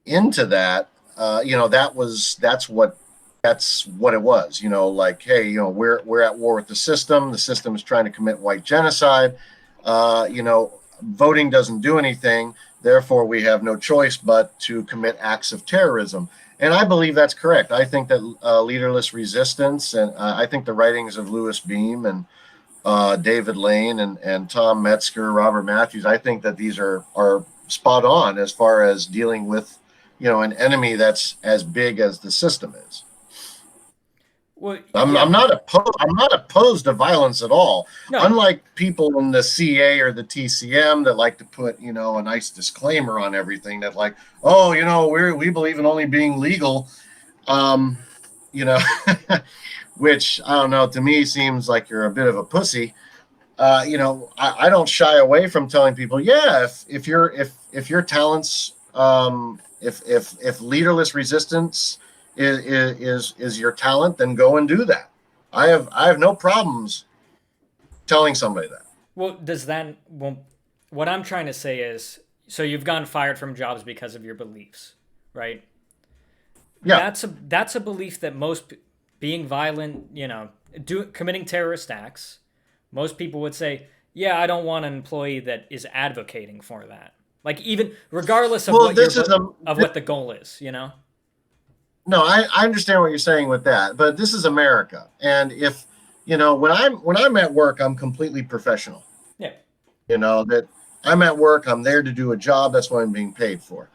into that, that's what it was. Like, hey, we're at war with the system. The system is trying to commit white genocide. Voting doesn't do anything. Therefore, we have no choice but to commit acts of terrorism. And I believe that's correct. I think that leaderless resistance, and I think the writings of Louis Beam and David Lane and Tom Metzger, Robert Matthews, I think that these are spot on as far as dealing with, an enemy that's as big as the system is. Well, I'm not opposed to violence at all. No. Unlike people in the CA or the TCM that like to put, a nice disclaimer on everything that like, we believe in only being legal, which I don't know, to me seems like you're a bit of a pussy. I don't shy away from telling people, if your talents, if leaderless resistance is your talent, then go and do that. I have no problems telling somebody that. Well, what I'm trying to say is, so you've gotten fired from jobs because of your beliefs, right? Yeah. That's a belief that most being violent, committing terrorist acts, most people would say, yeah, I don't want an employee that is advocating for that. Like, even regardless of what the goal is, No, I understand what you're saying with that, but this is America, and if when I'm at work, I'm completely professional. Yeah. That I'm at work, I'm there to do a job. That's what I'm being paid for.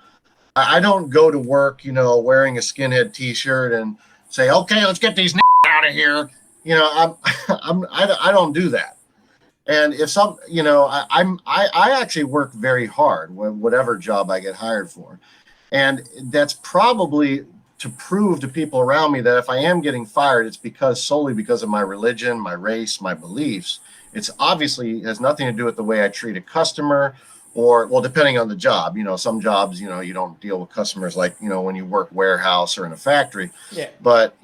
I don't go to work, wearing a skinhead T-shirt and say, okay, let's get these out of here. I don't do that. And if I actually work very hard, whatever job I get hired for, and that's probably to prove to people around me that if I am getting fired, it's solely because of my religion, my race, my beliefs. It's obviously has nothing to do with the way I treat a customer, or, well, depending on the job. Some jobs, you don't deal with customers like, when you work warehouse or in a factory. Yeah. But,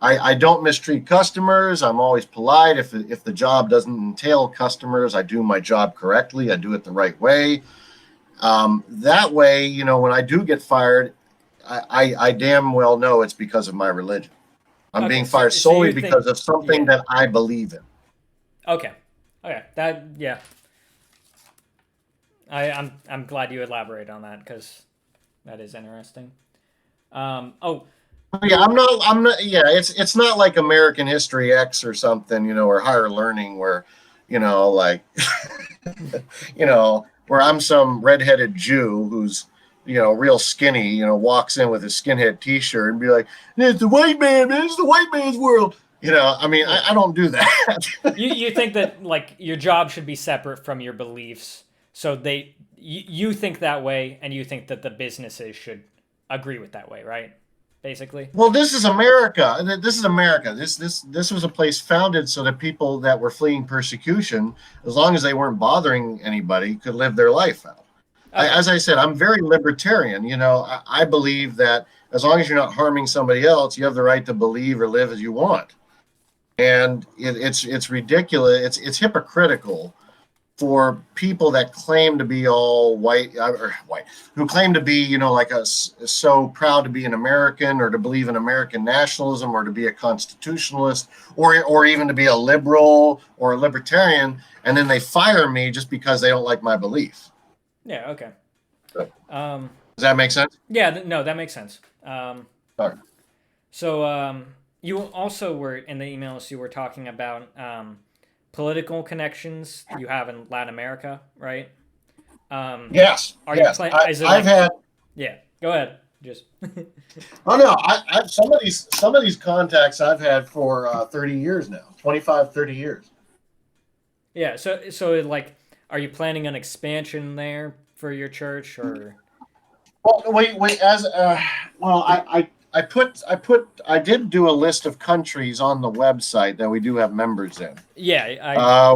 I don't mistreat customers. I'm always polite. If the job doesn't entail customers, I do my job correctly. I do it the right way. That way, when I do get fired, I damn well know it's because of my religion. I'm being fired solely because of something that I believe in. Okay. I'm glad you elaborate on that, because that is interesting. I'm not. Yeah, it's not like American History X or something, or Higher Learning, where, like, where I'm some redheaded Jew who's, real skinny, walks in with a skinhead T-shirt and be like, "It's the white man, man. It's the white man's world." I don't do that. you think that, like, your job should be separate from your beliefs, so you think that way, and you think that the businesses should agree with that way, right? Basically. Well, this is America. This is America. This was a place founded so that people that were fleeing persecution, as long as they weren't bothering anybody, could live their life out. Okay. As I said, I'm very libertarian. I believe that as long as you're not harming somebody else, you have the right to believe or live as you want. And it's ridiculous. It's hypocritical for people that claim to be all white, who claim to be, so proud to be an American, or to believe in American nationalism, or to be a constitutionalist, or even to be a liberal or a libertarian, and then they fire me just because they don't like my belief. Yeah. Okay. Does that make sense? Yeah. No, that makes sense. Sorry. So you also were in the emails. You were talking about political connections you have in Latin America, right? Yes. You I've had. Yeah. Go ahead. Just. Oh no! I've some of these contacts I've had for 30 years now, 25, 30 years. Yeah. So like, are you planning an expansion there for your church, or? Well, I did do a list of countries on the website that we do have members in. Yeah,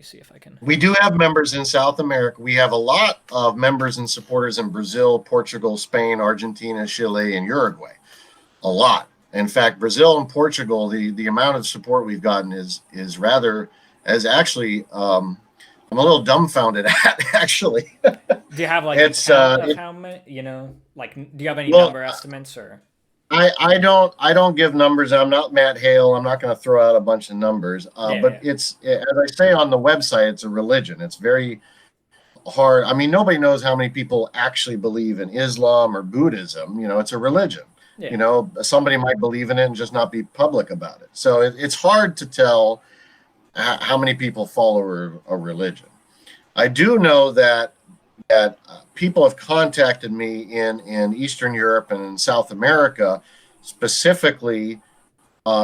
me see if I can. We do have members in South America. We have a lot of members and supporters in Brazil, Portugal, Spain, Argentina, Chile, and Uruguay. A lot. In fact, Brazil and Portugal, the amount of support we've gotten is actually I'm a little dumbfounded at, actually. Do you have like a count of how many? Like, do you have any number estimates or? I don't give numbers. I'm not Matt Hale. I'm not going to throw out a bunch of numbers. It's, as I say on the website, it's a religion. It's very hard. I mean, nobody knows how many people actually believe in Islam or Buddhism. It's a religion. Yeah. Somebody might believe in it and just not be public about it. So it's hard to tell how many people follow a religion. I do know that people have contacted me in Eastern Europe and in South America, specifically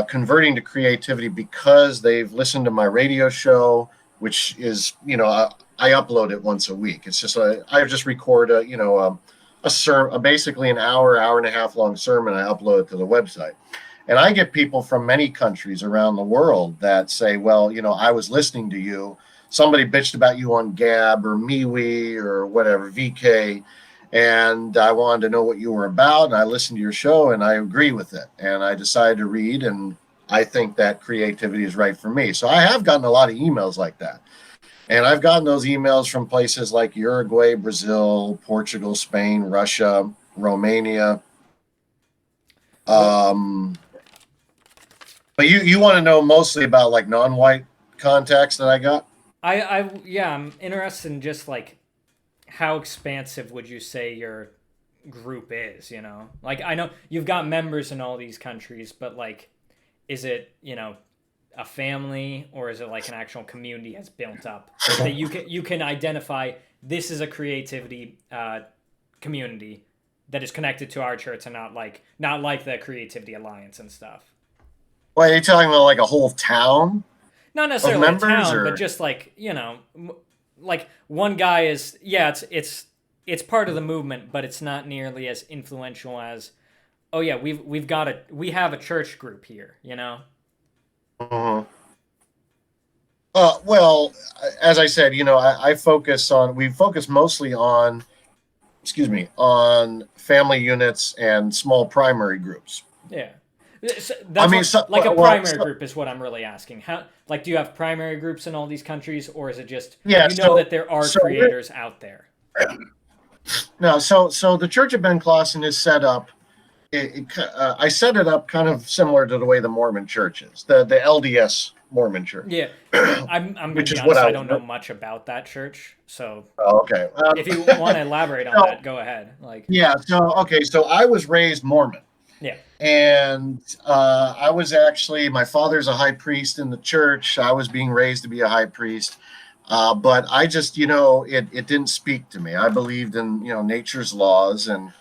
converting to creativity because they've listened to my radio show, which is, I upload it once a week. It's just I just record basically an hour and a half long sermon. I upload it to the website. And I get people from many countries around the world that say, well, I was listening to you. Somebody bitched about you on Gab or MeWe or whatever, VK, and I wanted to know what you were about. And I listened to your show and I agree with it. And I decided to read, and I think that creativity is right for me. So I have gotten a lot of emails like that. And I've gotten those emails from places like Uruguay, Brazil, Portugal, Spain, Russia, Romania. But you want to know mostly about like non-white contacts that I got? I'm interested in just like how expansive would you say your group is, Like I know you've got members in all these countries, but like is it, a family or is it like an actual community has built up that you can identify this is a creativity community that is connected to our church and not like the Creativity Alliance and stuff. Well, are you talking about like a whole town? Not necessarily a town, but just like, like one guy is, it's part of the movement, but it's not nearly as influential as, oh yeah, we have a church group here, Uh-huh. Well, as I said, we focus mostly on family units and small primary groups. Yeah. So that's a primary group is what I'm really asking. How, like, do you have primary groups in all these countries, or is it just that there are creators out there? No, so the Church of Ben Klassen is set up. I set it up kind of similar to the way the Mormon Church is, the LDS Mormon Church. Yeah, I'm going to be honest. I don't know much about that church, so okay. If you want to elaborate on that, go ahead. So I was raised Mormon. Yeah. And I was actually, my father's a high priest in the church. I was being raised to be a high priest. But I just, it didn't speak to me. I believed in, nature's laws. And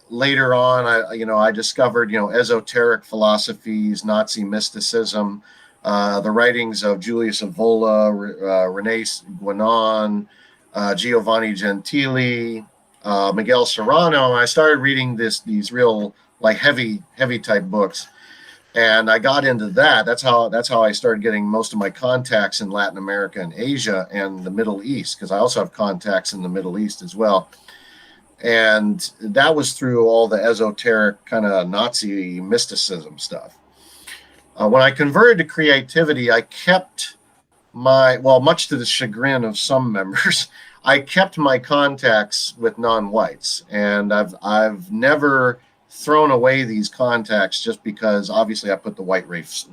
later on, I discovered, esoteric philosophies, Nazi mysticism, the writings of Julius Evola, Rene Guénon, Giovanni Gentili, Miguel Serrano. I started reading these real like heavy type books, and I got into that. That's how I started getting most of my contacts in Latin America and Asia and the Middle East, because I also have contacts in the Middle East as well. And that was through all the esoteric kind of Nazi mysticism stuff. When I converted to creativity, I kept much to the chagrin of some members, I kept my contacts with non-whites, and I've never thrown away these contacts just because obviously I put the white race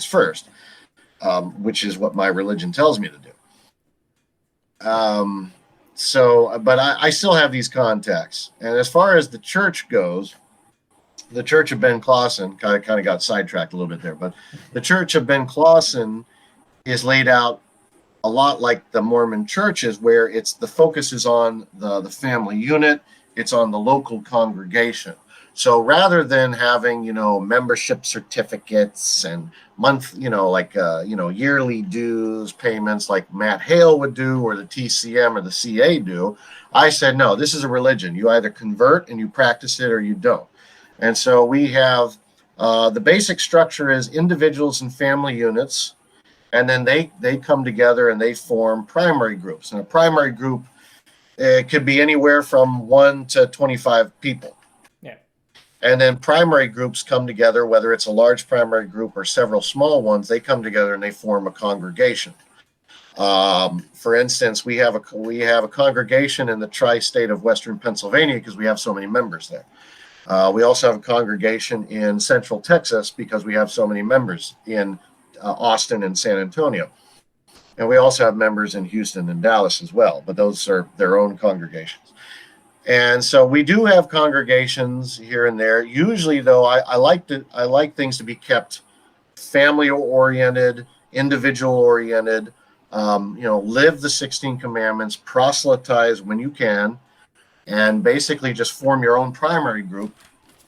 first, which is what my religion tells me to do. But I still have these contacts, and as far as the church goes, the Church of Ben Klassen kind of got sidetracked a little bit there, but the Church of Ben Klassen is laid out a lot like the Mormon churches, where the focus is on the family unit, it's on the local congregation. So rather than having, membership certificates and yearly dues payments like Matt Hale would do, or the TCM or the CA do, I said, no, this is a religion. You either convert and you practice it or you don't. And so we have the basic structure is individuals and family units. and then they come together and they form primary groups. And a primary group, it could be anywhere from 1 to 25 people. Yeah. And then primary groups come together, whether it's a large primary group or several small ones, they come together and they form a congregation. For instance, we have a congregation in the tri-state of Western Pennsylvania because we have so many members there. We also have a congregation in Central Texas because we have so many members in Austin and San Antonio. And we also have members in Houston and Dallas as well, but those are their own congregations. And so we do have congregations here and there. Usually, though, I like things to be kept family oriented, individual oriented. Live the 16 commandments, proselytize when you can, and basically just form your own primary group,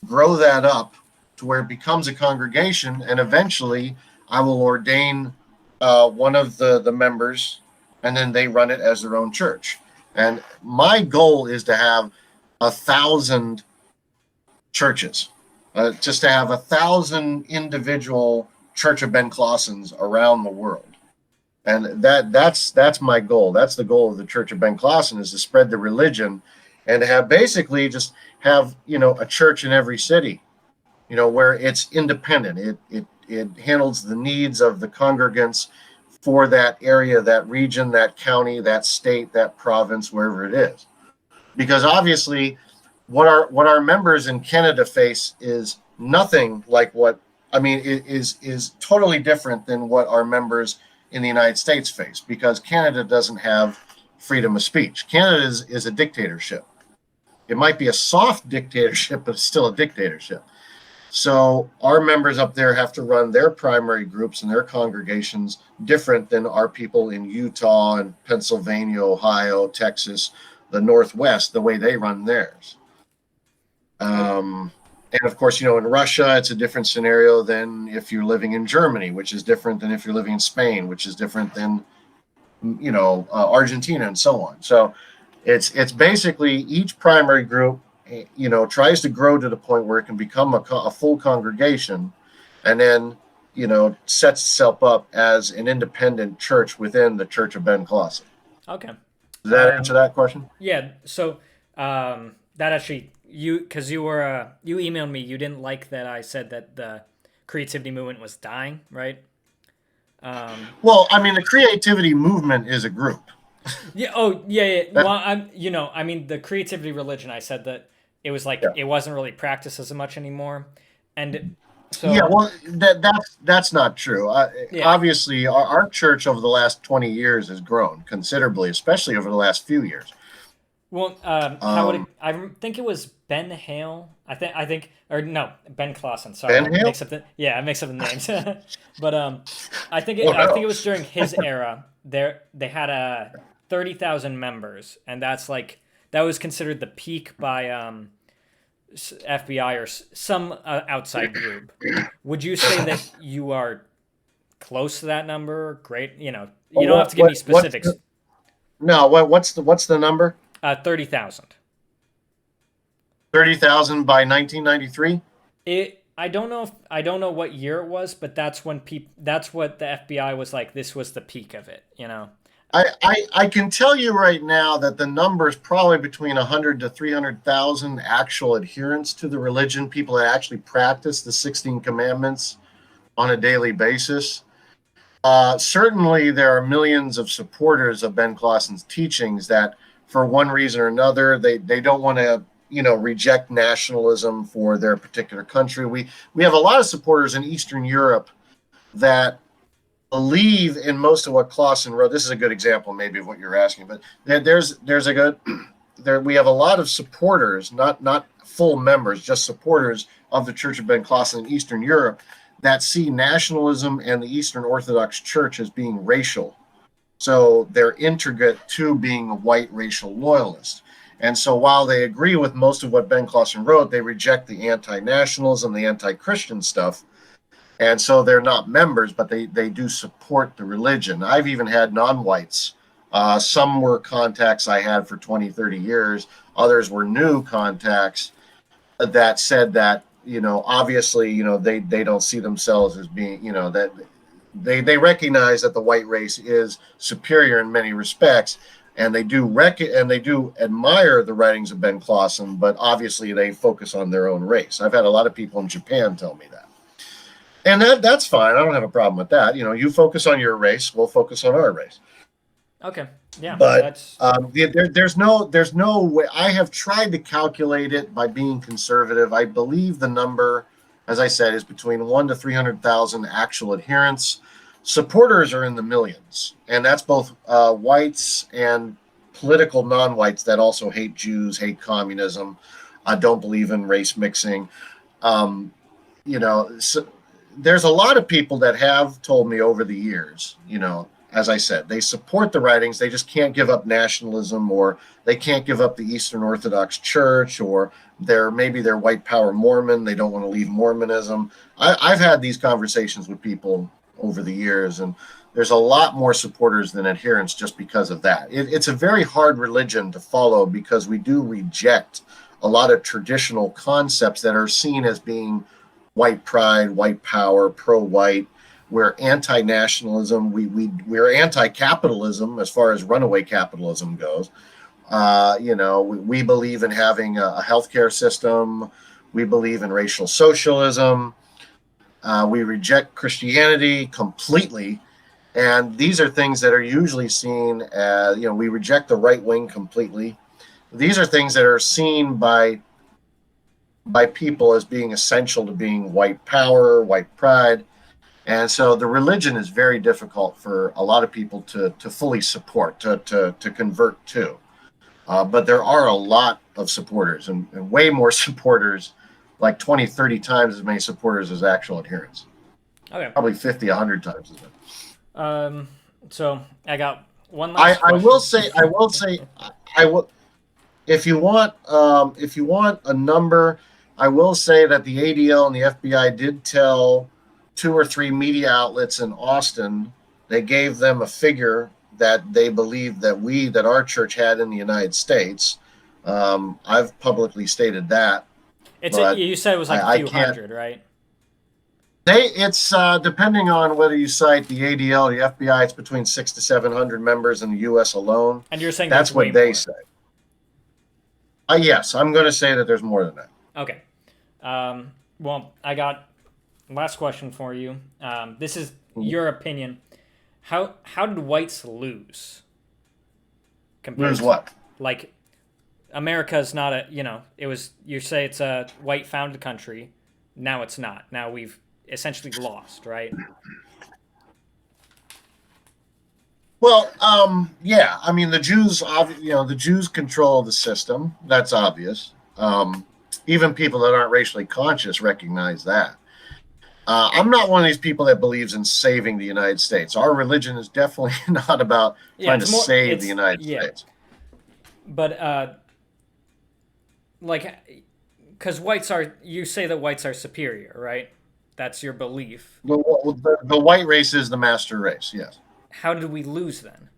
grow that up to where it becomes a congregation, and eventually I will ordain one of the members, and then they run it as their own church. And my goal is to have 1,000 churches, just to have 1,000 individual Church of Ben Klassens around the world. And that's my goal. That's the goal of the Church of Ben Klassen, is to spread the religion and to have basically just have, a church in every city, where it's independent. It handles the needs of the congregants for that area, that region, that county, that state, that province, wherever it is. Because obviously what our members in Canada face is nothing like is totally different than what our members in the United States face, because Canada doesn't have freedom of speech. Canada is a dictatorship. It might be a soft dictatorship, but it's still a dictatorship. So our members up there have to run their primary groups and their congregations different than our people in Utah and Pennsylvania, Ohio, Texas, the Northwest, the way they run theirs. And of course, in Russia, it's a different scenario than if you're living in Germany, which is different than if you're living in Spain, which is different than, Argentina and so on. So it's basically each primary group, tries to grow to the point where it can become a full congregation, and then, sets itself up as an independent church within the Church of Ben Klassen. Okay. Does that answer that question? Yeah. So that actually, because you emailed me, you didn't like that I said that the creativity movement was dying, right? Well, the creativity movement is a group. Yeah. Oh, yeah. Well, the creativity religion, I said that it was it wasn't really practiced as much anymore. And so. Yeah, well, that's not true. Obviously, our church over the last 20 years has grown considerably, especially over the last few years. Well, how would it, I think it was Ben Hale. I think, or no, Ben Klassen. Sorry, Ben Hale? I mix up the names. But I think it was during his era. They had 30,000 members, and that was considered the peak by FBI or some outside group. Would you say that you are close to that number? Great, you don't have to give me specifics. What's the number? 30,000. 30,000 by 1993. I don't know what year it was, but that's when that's what the FBI was like. This was the peak of it, I can tell you right now that the number is probably between 100 to 300,000 actual adherents to the religion, people that actually practice the 16 commandments on a daily basis. Certainly, there are millions of supporters of Ben Klassen's teachings that, for one reason or another, they don't want to reject nationalism for their particular country. We have a lot of supporters in Eastern Europe that believe in most of what Klassen wrote. This is a good example, maybe, of what you're asking. But we have a lot of supporters, not full members, just supporters of the Church of Ben Klassen in Eastern Europe that see nationalism and the Eastern Orthodox Church as being racial. So they're intricate to being a white racial loyalist. And so while they agree with most of what Ben Klassen wrote, they reject the anti-nationalism, the anti-Christian stuff. And so they're not members, but they do support the religion. I've even had non-whites. Some were contacts I had for 20, 30 years. Others were new contacts that said that, obviously, they don't see themselves as being, that they recognize that the white race is superior in many respects, and they do admire the writings of Ben Klassen, but obviously they focus on their own race. I've had a lot of people in Japan tell me that, and that's fine. I don't have a problem with that. You focus on your race, we'll focus on our race. Okay. Yeah, But that's there's no way. I have tried to calculate it by being conservative. I believe the number, as I said, is between 1 to 300,000 actual adherents. Supporters are in the millions, and that's both whites and political non-whites that also hate Jews, hate communism, don't believe in race mixing. Um, so there's a lot of people that have told me over the years, as I said, they support the writings. They just can't give up nationalism, or they can't give up the Eastern Orthodox Church, or maybe they're white power Mormon. They don't want to leave Mormonism. I've had these conversations with people over the years, and there's a lot more supporters than adherents just because of that. It's a very hard religion to follow because we do reject a lot of traditional concepts that are seen as being white pride, white power, pro-white. We're anti-nationalism. We're anti-capitalism as far as runaway capitalism goes. We believe in having a healthcare system. We believe in racial socialism. We reject Christianity completely. And these are things that are usually seen as, we reject the right wing completely. These are things that are seen by people as being essential to being white power, white pride. And so the religion is very difficult for a lot of people to fully support, to convert to. But there are a lot of supporters, and way more supporters, like 20, 30 times as many supporters as actual adherents. okay. Probably 50, 100 times as many. So I got one last I question. will say, I will. If you want a number, I will say that the ADL and the FBI did tell 2 or 3 media outlets in Austin. They gave them a figure that they believed that our church had in the United States. I've publicly stated that. You said it was like a few hundred, right? It's depending on whether you cite the ADL or the FBI. It's between 600 to 700 members in the U.S. alone. And you're saying that's what they say. Yes, I'm going to say that there's more than that. Okay. Well, I got last question for you. This is your opinion. How did whites lose? Lose what? Like, America's not you say it's a white founded country. Now it's not. Now we've essentially lost, right? Well, yeah. I mean, the Jews control the system. That's obvious. Even people that aren't racially conscious recognize that. I'm not one of these people that believes in saving the United States. Our religion is definitely not about trying to save the United States. But, because you say that whites are superior, right? That's your belief. Well, the white race is the master race, yes. How did we lose then?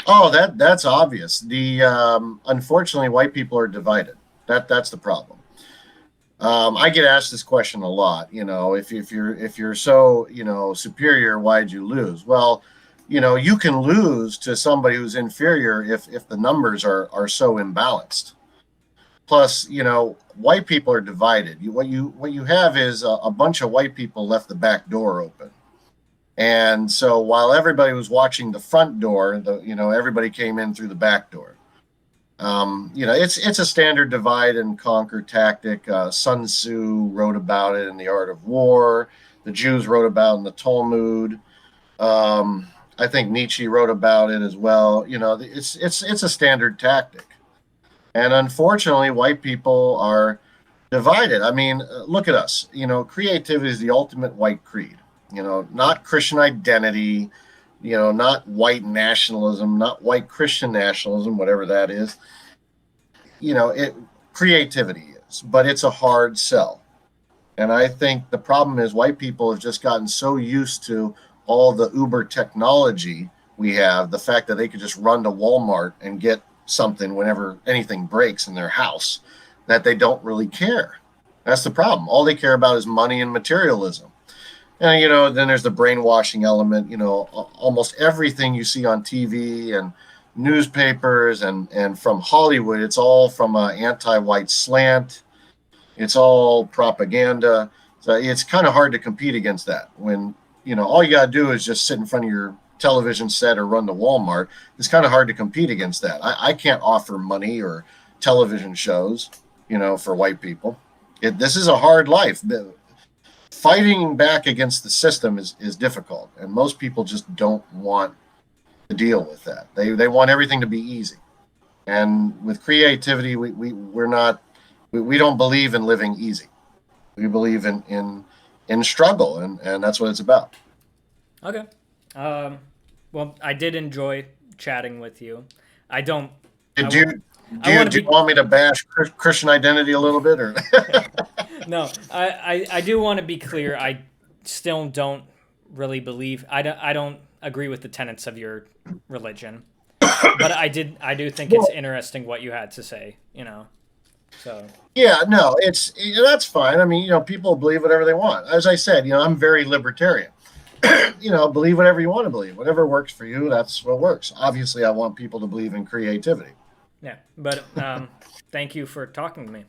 Oh, that's obvious. Unfortunately, white people are divided. That's the problem. I get asked this question a lot. If you're so superior, why'd you lose? Well, you can lose to somebody who's inferior if the numbers are so imbalanced. Plus, white people are divided. What you have is a bunch of white people left the back door open. And so while everybody was watching the front door, everybody came in through the back door. It's a standard divide and conquer tactic. Sun Tzu wrote about it in The Art of War. The Jews wrote about it in the Talmud. I think Nietzsche wrote about it as well. It's a standard tactic. And unfortunately, white people are divided. I mean, look at us. Creativity is the ultimate white creed. Not Christian identity, not white nationalism, not white Christian nationalism, whatever that is. Creativity is, but it's a hard sell. And I think the problem is white people have just gotten so used to all the Uber technology we have, the fact that they could just run to Walmart and get something whenever anything breaks in their house, that they don't really care. That's the problem. All they care about is money and materialism. And then there's the brainwashing element. Almost everything you see on TV and newspapers and from Hollywood, it's all from an anti-white slant. It's all propaganda. So it's kind of hard to compete against that when all you got to do is just sit in front of your television set or run to Walmart. It's kind of hard to compete against that. I can't offer money or television shows, for white people. This is a hard life. Fighting back against the system is difficult, and most people just don't want to deal with that. They want everything to be easy. And with creativity, we're not we don't believe in living easy. We believe in struggle, and that's what it's about. Okay. Well, I did enjoy chatting with you. I don't. Did I, you I want do to you be. want me to bash Christian identity a little bit, or? No, I do want to be clear. I still don't really believe. I don't agree with the tenets of your religion, but I do think it's Well, interesting what you had to say. So yeah, no, that's fine. I mean, people believe whatever they want. As I said, I'm very libertarian. Believe whatever you want to believe. Whatever works for you, that's what works. Obviously, I want people to believe in creativity. yeah, but thank you for talking to me.